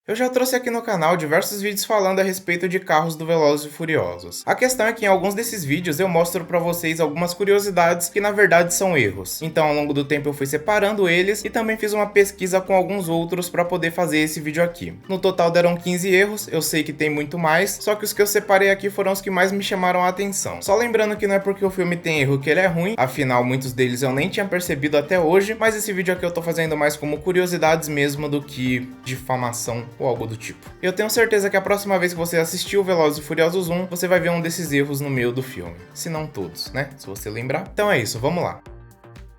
Eu já trouxe aqui no canal diversos vídeos falando a respeito de carros do Velozes e Furiosos. A questão é que em alguns desses vídeos eu mostro pra vocês algumas curiosidades que na verdade são erros. Então ao longo do tempo eu fui separando eles e também fiz uma pesquisa com alguns outros pra poder fazer esse vídeo aqui. No total deram 15 erros, eu sei que tem muito mais, só que os que eu separei aqui foram os que mais me chamaram a atenção. Só lembrando que não é porque o filme tem erro que ele é ruim, afinal muitos deles eu nem tinha percebido até hoje, mas esse vídeo aqui eu tô fazendo mais como curiosidades mesmo do que difamação ou algo do tipo. Eu tenho certeza que a próxima vez que você assistir o Velozes e Furiosos 1, você vai ver um desses erros no meio do filme. Se não todos, né? Se você lembrar. Então é isso, vamos lá.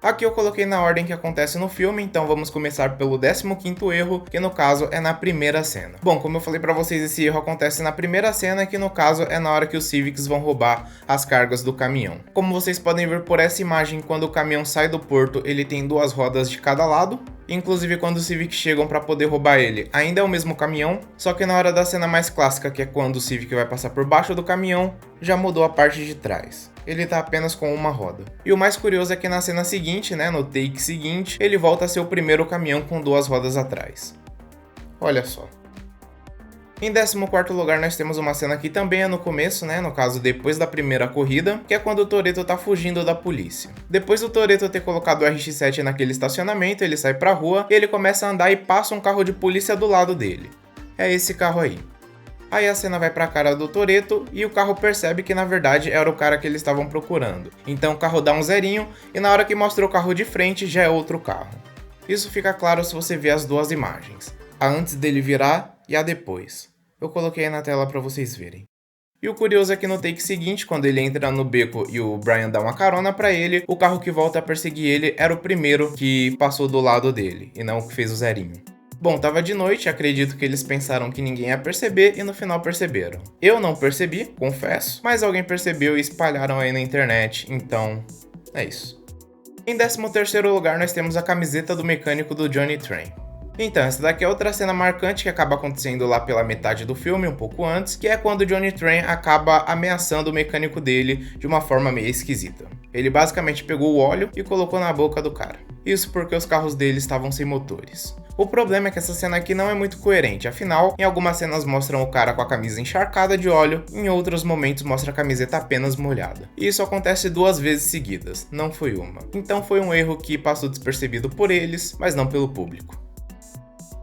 Aqui eu coloquei na ordem que acontece no filme, então vamos começar pelo 15º erro, que no caso é na primeira cena. Bom, como eu falei pra vocês, esse erro acontece na primeira cena, que no caso é na hora que os Civics vão roubar as cargas do caminhão. Como vocês podem ver por essa imagem, quando o caminhão sai do porto, ele tem duas rodas de cada lado. Inclusive quando os Civics chegam para poder roubar ele, ainda é o mesmo caminhão, só que na hora da cena mais clássica, que é quando o Civic vai passar por baixo do caminhão, já mudou a parte de trás. Ele tá apenas com uma roda. E o mais curioso é que na cena seguinte, no take seguinte, ele volta a ser o primeiro caminhão com duas rodas atrás. Olha só. Em 14º lugar nós temos uma cena que também é no começo, no caso depois da primeira corrida, que é quando o Toretto tá fugindo da polícia. Depois do Toretto ter colocado o RX-7 naquele estacionamento, ele sai pra rua e ele começa a andar e passa um carro de polícia do lado dele. É esse carro aí. Aí a cena vai pra cara do Toretto e o carro percebe que na verdade era o cara que eles estavam procurando. Então o carro dá um zerinho e na hora que mostra o carro de frente já é outro carro. Isso fica claro se você ver as duas imagens. A antes dele virar e a depois. Eu coloquei aí na tela para vocês verem. E o curioso é que no take seguinte, quando ele entra no beco e o Brian dá uma carona para ele, o carro que volta a perseguir ele era o primeiro que passou do lado dele, e não o que fez o zerinho. Bom, tava de noite, acredito que eles pensaram que ninguém ia perceber e no final perceberam. Eu não percebi, confesso, mas alguém percebeu e espalharam aí na internet, então é isso. Em 13º lugar nós temos a camiseta do mecânico do Johnny Train. Então, essa daqui é outra cena marcante que acaba acontecendo lá pela metade do filme, um pouco antes, que é quando o Johnny Train acaba ameaçando o mecânico dele de uma forma meio esquisita. Ele basicamente pegou o óleo e colocou na boca do cara. Isso porque os carros dele estavam sem motores. O problema é que essa cena aqui não é muito coerente, afinal, em algumas cenas mostram o cara com a camisa encharcada de óleo, em outros momentos mostra a camiseta apenas molhada. E isso acontece 2 vezes seguidas, não foi uma. Então foi um erro que passou despercebido por eles, mas não pelo público.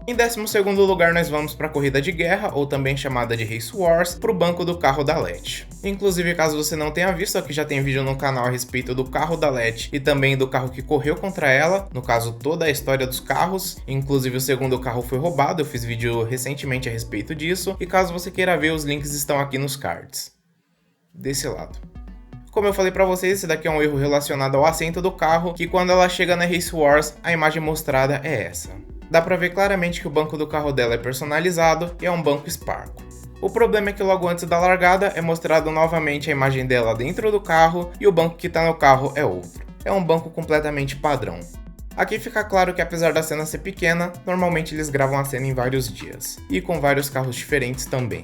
Em 12º lugar nós vamos para a corrida de guerra, ou também chamada de Race Wars, para o banco do carro da Letty. Inclusive, caso você não tenha visto, aqui já tem vídeo no canal a respeito do carro da Letty e também do carro que correu contra ela, no caso toda a história dos carros, inclusive o segundo carro foi roubado, eu fiz vídeo recentemente a respeito disso, e caso você queira ver, os links estão aqui nos cards. Desse lado. Como eu falei pra vocês, esse daqui é um erro relacionado ao assento do carro, que quando ela chega na Race Wars, a imagem mostrada é essa. Dá pra ver claramente que o banco do carro dela é personalizado e é um banco Sparco. O problema é que logo antes da largada é mostrado novamente a imagem dela dentro do carro e o banco que tá no carro é outro. É um banco completamente padrão. Aqui fica claro que apesar da cena ser pequena, normalmente eles gravam a cena em vários dias, e com vários carros diferentes também.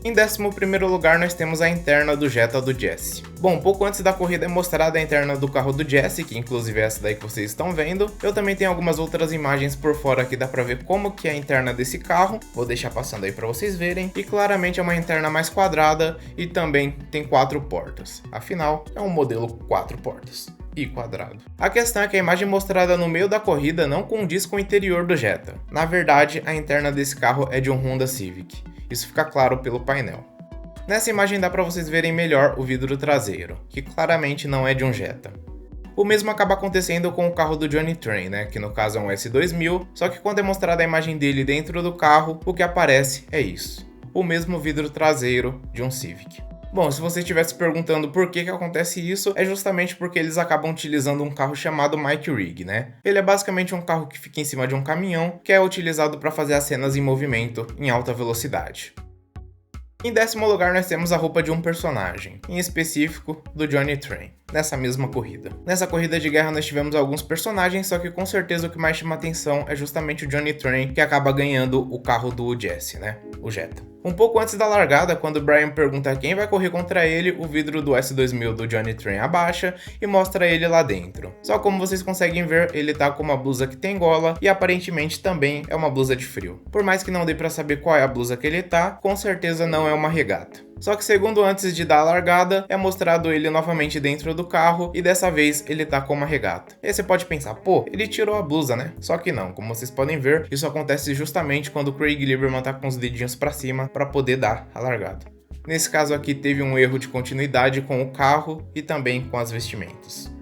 Em 11º lugar nós temos a interna do Jetta do Jesse. Bom, pouco antes da corrida é mostrada a interna do carro do Jesse, que inclusive é essa daí que vocês estão vendo. Eu também tenho algumas outras imagens por fora que dá pra ver como que é a interna desse carro. Vou deixar passando aí pra vocês verem. E claramente é uma interna mais quadrada e também tem 4 portas. Afinal, é um modelo 4 portas. E quadrado. A questão é que a imagem mostrada no meio da corrida não condiz com o interior do Jetta. Na verdade, a interna desse carro é de um Honda Civic. Isso fica claro pelo painel. Nessa imagem dá para vocês verem melhor o vidro traseiro, que claramente não é de um Jetta. O mesmo acaba acontecendo com o carro do Johnny Train, que no caso é um S2000, só que quando é mostrada a imagem dele dentro do carro, o que aparece é isso. O mesmo vidro traseiro de um Civic. Bom, se você estivesse se perguntando por que acontece isso, é justamente porque eles acabam utilizando um carro chamado Mike Rig, Ele é basicamente um carro que fica em cima de um caminhão, que é utilizado para fazer as cenas em movimento em alta velocidade. Em 10º lugar nós temos a roupa de um personagem, em específico do Johnny Train, nessa mesma corrida. Nessa corrida de guerra nós tivemos alguns personagens, só que com certeza o que mais chama atenção é justamente o Johnny Train, que acaba ganhando o carro do Jesse, o Jetta. Um pouco antes da largada, quando o Brian pergunta quem vai correr contra ele, o vidro do S2000 do Johnny Train abaixa e mostra ele lá dentro. Só como vocês conseguem ver, ele tá com uma blusa que tem gola e aparentemente também é uma blusa de frio. Por mais que não dê pra saber qual é a blusa que ele tá, com certeza não é uma regata. Só que segundo antes de dar a largada, é mostrado ele novamente dentro do carro e dessa vez ele tá com uma regata. E aí você pode pensar, pô, ele tirou a blusa, né? Só que não, como vocês podem ver, isso acontece justamente quando o Craig Lieberman tá com os dedinhos pra cima para poder dar a largada. Nesse caso aqui teve um erro de continuidade com o carro e também com as vestimentas.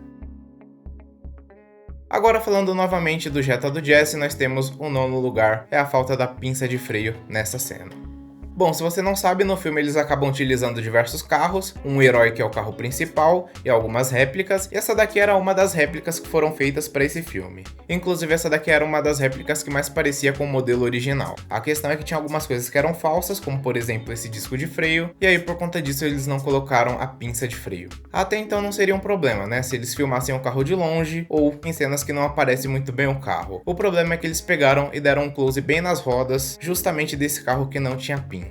Agora falando novamente do Jetta do Jesse, nós temos o nono lugar, é a falta da pinça de freio nessa cena. Bom, se você não sabe, no filme eles acabam utilizando diversos carros, um herói que é o carro principal e algumas réplicas, e essa daqui era uma das réplicas que foram feitas para esse filme. Inclusive essa daqui era uma das réplicas que mais parecia com o modelo original. A questão é que tinha algumas coisas que eram falsas, como por exemplo esse disco de freio, e aí por conta disso eles não colocaram a pinça de freio. Até então não seria um problema, né, se eles filmassem o carro de longe ou em cenas que não aparece muito bem o carro. O problema é que eles pegaram e deram um close bem nas rodas, justamente desse carro que não tinha pinça.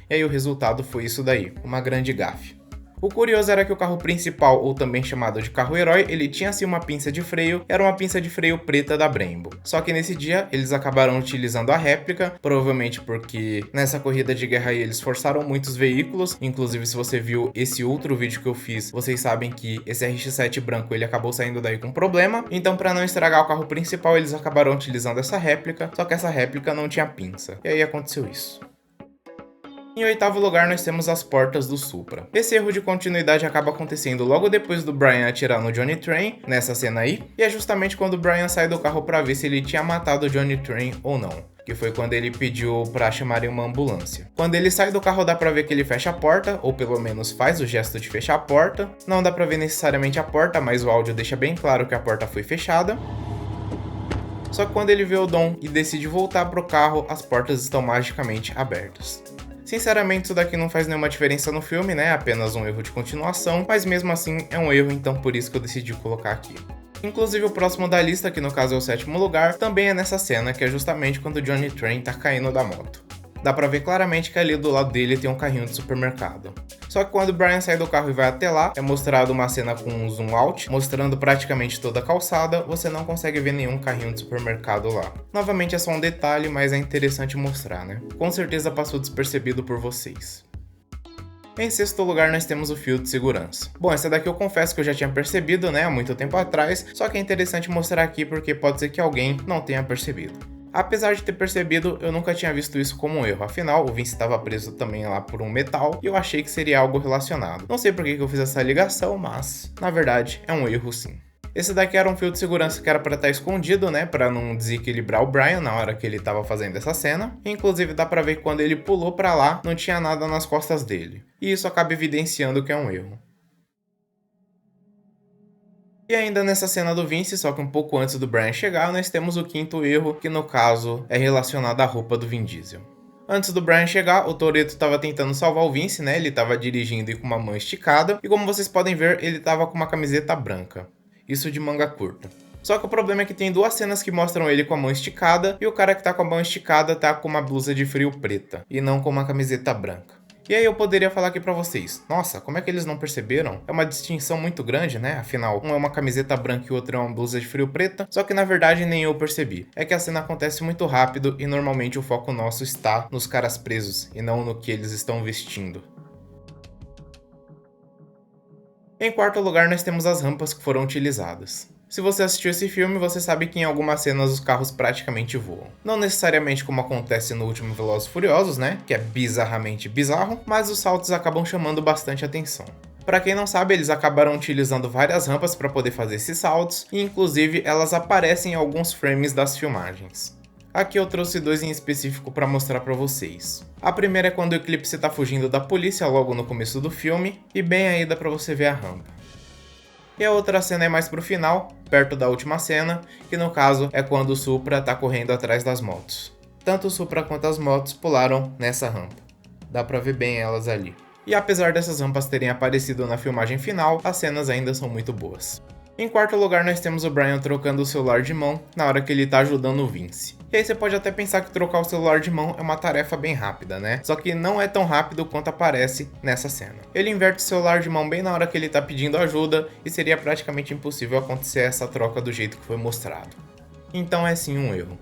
E aí o resultado foi isso daí, uma grande gafe. O curioso era que o carro principal, ou também chamado de carro-herói, ele tinha sim uma pinça de freio, era uma pinça de freio preta da Brembo. Só que nesse dia eles acabaram utilizando a réplica, provavelmente porque nessa corrida de guerra aí eles forçaram muitos veículos, inclusive se você viu esse outro vídeo que eu fiz, vocês sabem que esse RX-7 branco ele acabou saindo daí com problema, então para não estragar o carro principal eles acabaram utilizando essa réplica, só que essa réplica não tinha pinça, e aí aconteceu isso. Em oitavo lugar, nós temos as portas do Supra. Esse erro de continuidade acaba acontecendo logo depois do Brian atirar no Johnny Train, nessa cena aí, e é justamente quando o Brian sai do carro para ver se ele tinha matado o Johnny Train ou não, que foi quando ele pediu para chamarem uma ambulância. Quando ele sai do carro dá pra ver que ele fecha a porta, ou pelo menos faz o gesto de fechar a porta. Não dá pra ver necessariamente a porta, mas o áudio deixa bem claro que a porta foi fechada. Só que quando ele vê o Dom e decide voltar pro carro, as portas estão magicamente abertas. Sinceramente, isso daqui não faz nenhuma diferença no filme, né? Apenas um erro de continuação, mas mesmo assim é um erro, então por isso que eu decidi colocar aqui. Inclusive o próximo da lista, que no caso é o sétimo lugar, também é nessa cena, que é justamente quando o Johnny Train tá caindo da moto. Dá pra ver claramente que ali do lado dele tem um carrinho de supermercado. Só que quando o Brian sai do carro e vai até lá, é mostrado uma cena com um zoom out, mostrando praticamente toda a calçada, você não consegue ver nenhum carrinho de supermercado lá. Novamente é só um detalhe, mas é interessante mostrar, né? Com certeza passou despercebido por vocês. Em sexto lugar nós temos o fio de segurança. Bom, essa daqui eu confesso que eu já tinha percebido, né, há muito tempo atrás, só que é interessante mostrar aqui porque pode ser que alguém não tenha percebido. Apesar de ter percebido, eu nunca tinha visto isso como um erro, afinal o Vince estava preso também lá por um metal e eu achei que seria algo relacionado. Não sei por que eu fiz essa ligação, mas na verdade é um erro sim. Esse daqui era um fio de segurança que era para estar escondido, né, para não desequilibrar o Brian na hora que ele estava fazendo essa cena. Inclusive dá para ver que quando ele pulou para lá, não tinha nada nas costas dele. E isso acaba evidenciando que é um erro. E ainda nessa cena do Vince, só que um pouco antes do Brian chegar, nós temos o quinto erro, que no caso é relacionado à roupa do Vin Diesel. Antes do Brian chegar, o Toretto estava tentando salvar o Vince, né? Ele estava dirigindo e com uma mão esticada, e como vocês podem ver, ele estava com uma camiseta branca. Isso de manga curta. Só que o problema é que tem duas cenas que mostram ele com a mão esticada, e o cara que tá com a mão esticada tá com uma blusa de frio preta, e não com uma camiseta branca. E aí eu poderia falar aqui pra vocês, nossa, como é que eles não perceberam? É uma distinção muito grande, né? Afinal, um é uma camiseta branca e o outro é uma blusa de frio preta, só que na verdade nem eu percebi. É que a cena acontece muito rápido e normalmente o foco nosso está nos caras presos e não no que eles estão vestindo. Em quarto lugar nós temos as rampas que foram utilizadas. Se você assistiu esse filme, você sabe que em algumas cenas os carros praticamente voam. Não necessariamente como acontece no último Velozes e Furiosos, né, que é bizarramente bizarro, mas os saltos acabam chamando bastante atenção. Para quem não sabe, eles acabaram utilizando várias rampas para poder fazer esses saltos, e inclusive elas aparecem em alguns frames das filmagens. Aqui eu trouxe dois em específico para mostrar para vocês. A primeira é quando o Eclipse está fugindo da polícia logo no começo do filme, e bem aí dá para você ver a rampa. E a outra cena é mais pro final, perto da última cena, que no caso é quando o Supra tá correndo atrás das motos. Tanto o Supra quanto as motos pularam nessa rampa. Dá pra ver bem elas ali. E apesar dessas rampas terem aparecido na filmagem final, as cenas ainda são muito boas. Em quarto lugar nós temos o Brian trocando o celular de mão na hora que ele tá ajudando o Vince. E aí você pode até pensar que trocar o celular de mão é uma tarefa bem rápida, né? Só que não é tão rápido quanto aparece nessa cena. Ele inverte o celular de mão bem na hora que ele tá pedindo ajuda e seria praticamente impossível acontecer essa troca do jeito que foi mostrado. Então é sim um erro.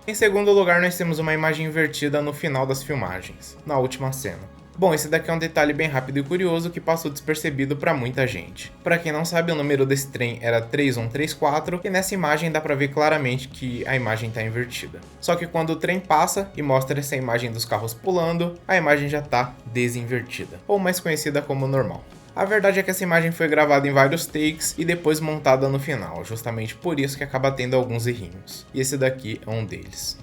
Em segundo lugar, nós temos uma imagem invertida no final das filmagens, na última cena. Bom, esse daqui é um detalhe bem rápido e curioso que passou despercebido para muita gente. Para quem não sabe, o número desse trem era 3134 e nessa imagem dá para ver claramente que a imagem está invertida. Só que quando o trem passa e mostra essa imagem dos carros pulando, a imagem já está desinvertida, ou mais conhecida como normal. A verdade é que essa imagem foi gravada em vários takes e depois montada no final, justamente por isso que acaba tendo alguns errinhos. E esse daqui é um deles.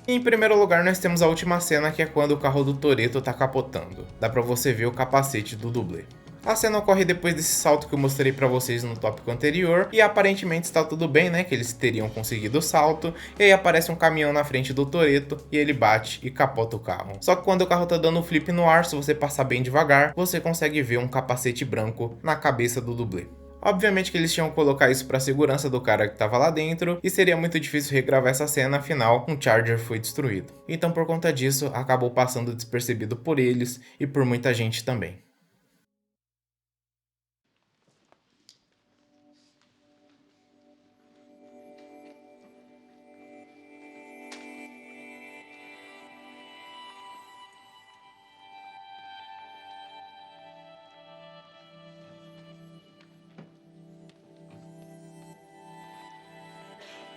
E em primeiro lugar, nós temos a última cena, que é quando o carro do Toretto tá capotando. Dá pra você ver o capacete do dublê. A cena ocorre depois desse salto que eu mostrei pra vocês no tópico anterior, e aparentemente está tudo bem, né, que eles teriam conseguido o salto, e aí aparece um caminhão na frente do Toretto, e ele bate e capota o carro. Só que quando o carro tá dando um flip no ar, se você passar bem devagar, você consegue ver um capacete branco na cabeça do dublê. Obviamente que eles tinham que colocar isso para segurança do cara que estava lá dentro, e seria muito difícil regravar essa cena, afinal, um Charger foi destruído. Então por conta disso, acabou passando despercebido por eles e por muita gente também.